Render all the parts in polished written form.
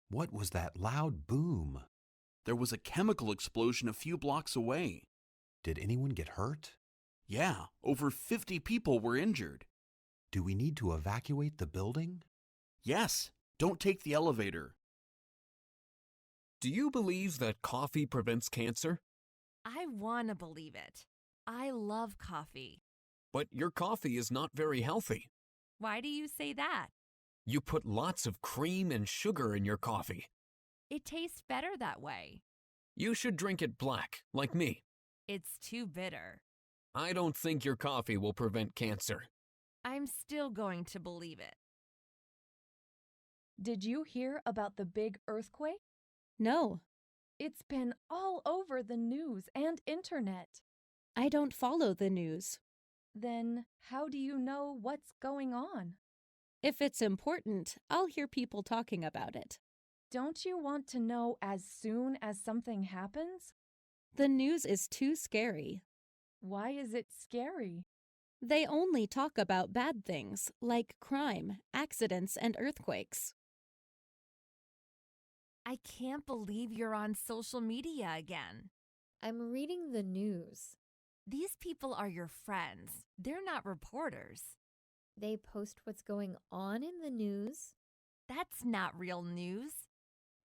What was that loud boom? There was a chemical explosion a few blocks away. Did anyone get hurt? Yeah, over 50 people were injured. Do we need to evacuate the building? Yes, don't take the elevator. Do you believe that coffee prevents cancer? I want to believe it. I love coffee. But your coffee is not very healthy. Why do you say that? You put lots of cream and sugar in your coffee. It tastes better that way. You should drink it black, like me. It's too bitter. I don't think your coffee will prevent cancer. I'm still going to believe it. Did you hear about the big earthquake? No, It's been all over the news and internet. I don't follow the news. Then how do you know what's going on? If it's important, I'll hear people talking about it. Don't you want to know as soon as something happens? The news is too scary. Why is it scary? They only talk about bad things, like crime, accidents, and earthquakes. I can't believe you're on social media again. I'm reading the news. These people are your friends. They're not reporters. They post what's going on in the news. That's not real news.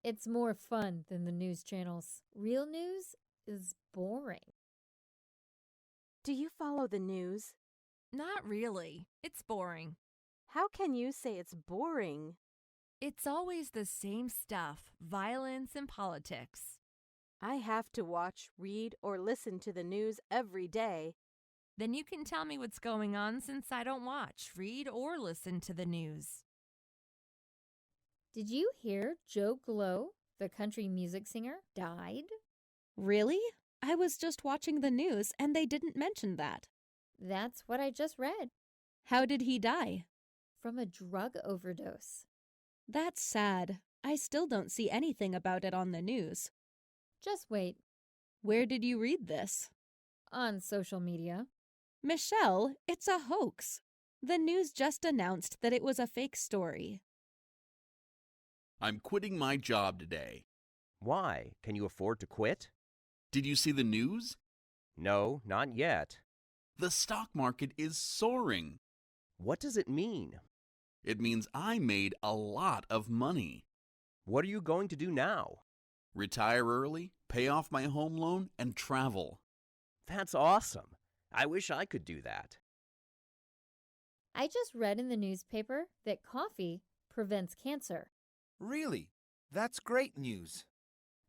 It's more fun than the news channels. Real news is boring. Do you follow the news? Not really. It's boring. How can you say it's boring? It's always the same stuff, violence and politics. I have to watch, read, or listen to the news every day. Then you can tell me what's going on since I don't watch, read, or listen to the news. Did you hear Joe Glow, the country music singer, died? Really? I was just watching the news and they didn't mention that. That's what I just read. How did he die? From a drug overdose. That's sad. I still don't see anything about it on the news. Just wait. Where did you read this? On social media. Michelle, it's a hoax. The news just announced that it was a fake story. I'm quitting my job today. Why? Can you afford to quit? Did you see the news? No, not yet. The stock market is soaring. What does it mean? It means I made a lot of money. What are you going to do now? Retire early, pay off my home loan, and travel. That's awesome. I wish I could do that. I just read in the newspaper that coffee prevents cancer. Really? That's great news.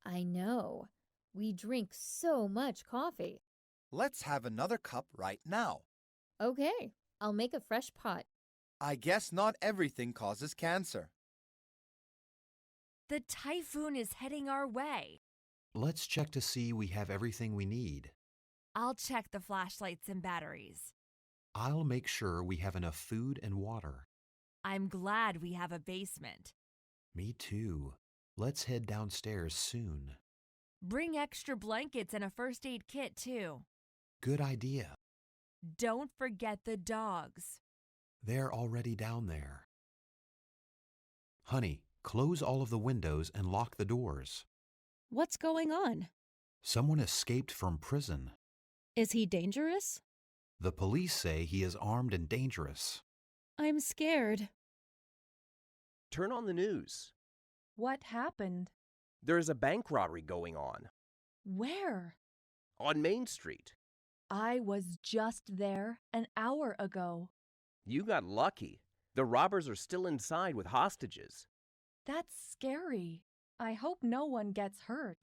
I know. We drink so much coffee. Let's have another cup right now. Okay, I'll make a fresh pot. I guess not everything causes cancer. The typhoon is heading our way. Let's check to see we have everything we need. I'll check the flashlights and batteries. I'll make sure we have enough food and water. I'm glad we have a basement. Me too. Let's head downstairs soon. Bring extra blankets and a first aid kit, too. Good idea. Don't forget the dogs. They're already down there. Honey, close all of the windows and lock the doors. What's going on? Someone escaped from prison. Is he dangerous? The police say he is armed and dangerous. I'm scared. Turn on the news. What happened? There is a bank robbery going on. Where? On Main Street. I was just there an hour ago. You got lucky. The robbers are still inside with hostages. That's scary. I hope no one gets hurt.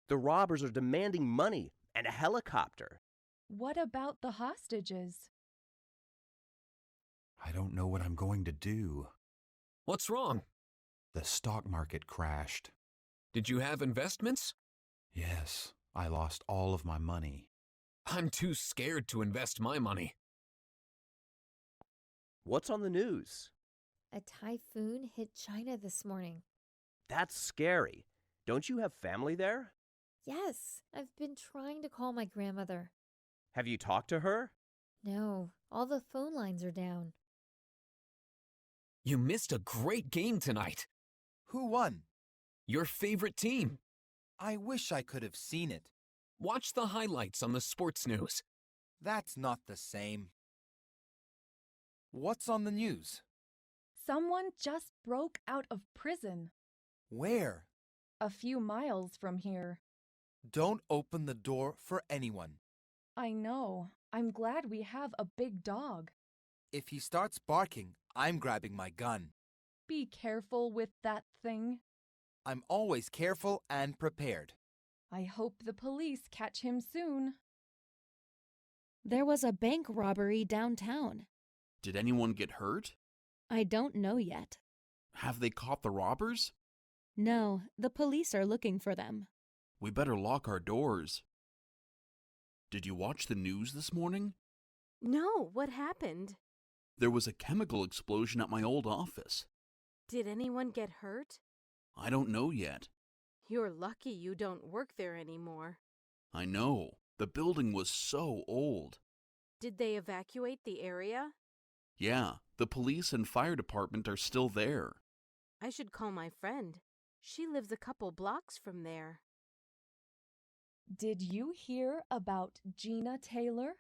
The robbers are demanding money and a helicopter. What about the hostages? I don't know what I'm going to do. What's wrong? The stock market crashed. Did you have investments? Yes, I lost all of my money. I'm too scared to invest my money. What's on the news? A typhoon hit China this morning. That's scary. Don't you have family there? Yes, I've been trying to call my grandmother. Have you talked to her? No, all the phone lines are down. You missed a great game tonight. Who won? Your favorite team. I wish I could have seen it. Watch the highlights on the sports news. That's not the same. What's on the news? Someone just broke out of prison Where? a few miles from here. Don't open the door for anyone. I know. I'm glad we have a big dog. If he starts barking, I'm grabbing my gun. Be careful with that thing. I'm always careful and prepared. I hope the police catch him soon. There was a bank robbery downtown. Did anyone get hurt? I don't know yet. Have they caught the robbers? No, the police are looking for them. We better lock our doors. Did you watch the news this morning? No, what happened? There was a chemical explosion at my old office. Did anyone get hurt? I don't know yet. You're lucky you don't work there anymore. I know. The building was so old. Did they evacuate the area? Yeah, the police and fire department are still there. I should call my friend. She lives a couple blocks from there. Did you hear about Gina Taylor?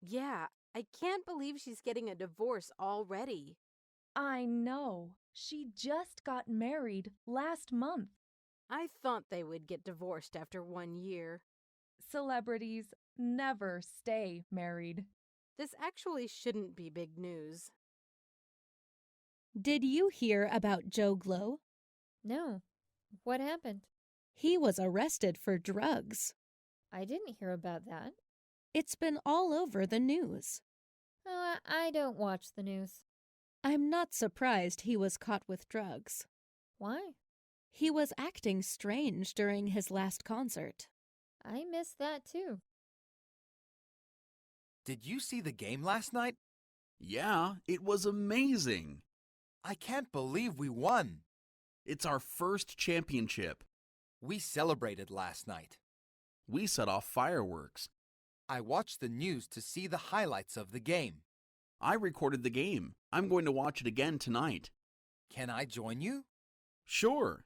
Yeah, I can't believe she's getting a divorce already. I know. She just got married last month. I thought they would get divorced after 1 year. Celebrities never stay married. This actually shouldn't be big news. Did you hear about Joe Glow? No. What happened? He was arrested for drugs. I didn't hear about that. It's been all over the news. Oh, I don't watch the news. I'm not surprised he was caught with drugs. Why? He was acting strange during his last concert. I missed that too. Did you see the game last night? Yeah, it was amazing. I can't believe we won. It's our first championship. We celebrated last night. We set off fireworks. I watched the news to see the highlights of the game. I recorded the game. I'm going to watch it again tonight. Can I join you? Sure.